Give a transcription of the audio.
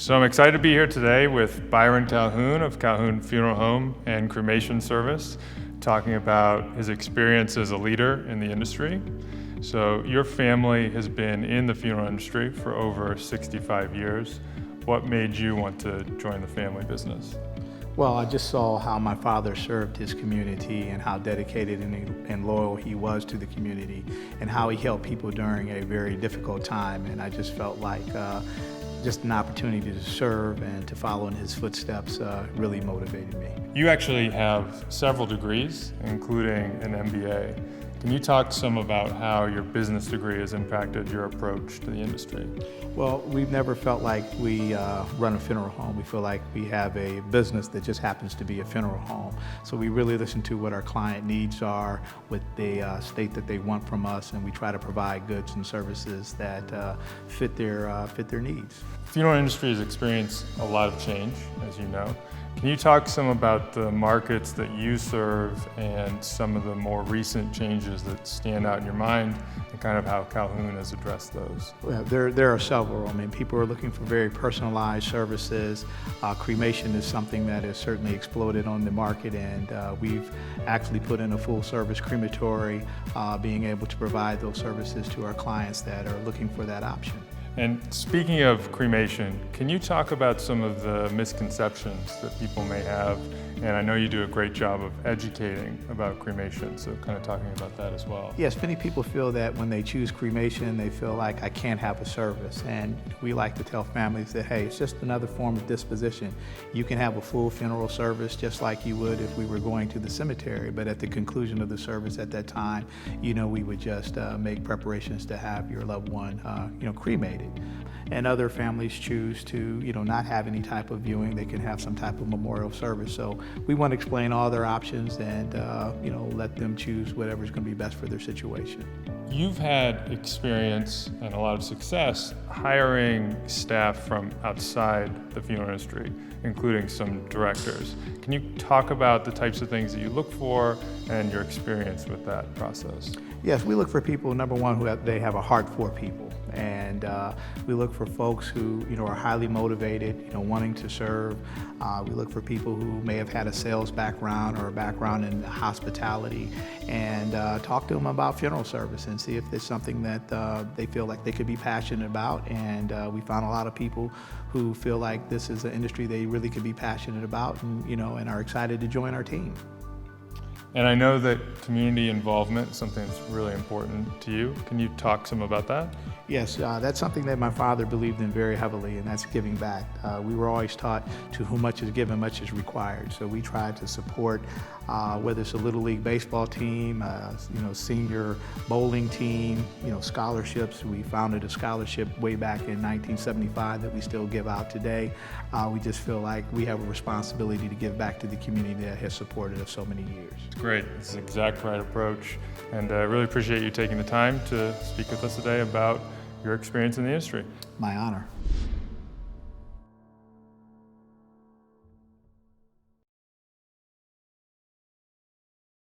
So I'm excited to be here today with Byron Calhoun of Calhoun Funeral Home and Cremation Service, talking about his experience as a leader in the industry. So your family has been in the funeral industry for over 65 years. What made you want to join the family business? Well, I just saw how my father served his community and how dedicated and loyal he was to the community and how he helped people during a very difficult time. And I just felt like just an opportunity to serve and to follow in his footsteps really motivated me. You actually have several degrees, including an MBA. Can you talk some about how your business degree has impacted your approach to the industry? Well, we've never felt like we run a funeral home. We feel like we have a business that just happens to be a funeral home. So we really listen to what our client needs are, what they state that they want from us, and we try to provide goods and services that fit their needs. The funeral industry has experienced a lot of change, as you know. Can you talk some about the markets that you serve and some of the more recent changes that stand out in your mind and kind of how Calhoun has addressed those? Well, there are several. I mean, people are looking for very personalized services. Cremation is something that has certainly exploded on the market, and we've actually put in a full service crematory, being able to provide those services to our clients that are looking for that option. And speaking of cremation, can you talk about some of the misconceptions that people may have? And I know you do a great job of educating about cremation, so kind of talking about that as well. Yes, many people feel that when they choose cremation, they feel like I can't have a service. And we like to tell families that, hey, it's just another form of disposition. You can have a full funeral service just like you would if we were going to the cemetery, but at the conclusion of the service at that time, we would just make preparations to have your loved one, cremated. And other families choose to, not have any type of viewing. They can have some type of memorial service. So we want to explain all their options and, let them choose whatever's going to be best for their situation. You've had experience and a lot of success hiring staff from outside the funeral industry, including some directors. Can you talk about the types of things that you look for and your experience with that process? Yes, we look for people, number one, they have a heart for people. And we look for folks who, are highly motivated, wanting to serve. We look for people who may have had a sales background or a background in hospitality, and talk to them about funeral service and see if there's something that they feel like they could be passionate about. And we found a lot of people who feel like this is an industry they really could be passionate about, and and are excited to join our team. And I know that community involvement is something that's really important to you. Can you talk some about that? Yes, that's something that my father believed in very heavily, and that's giving back. We were always taught to whom much is given, much is required. So we tried to support, whether it's a Little League baseball team, senior bowling team, scholarships. We founded a scholarship way back in 1975 that we still give out today. We just feel like we have a responsibility to give back to the community that has supported us so many years. Great, it's the exact right approach. And I really appreciate you taking the time to speak with us today about your experience in the industry. My honor.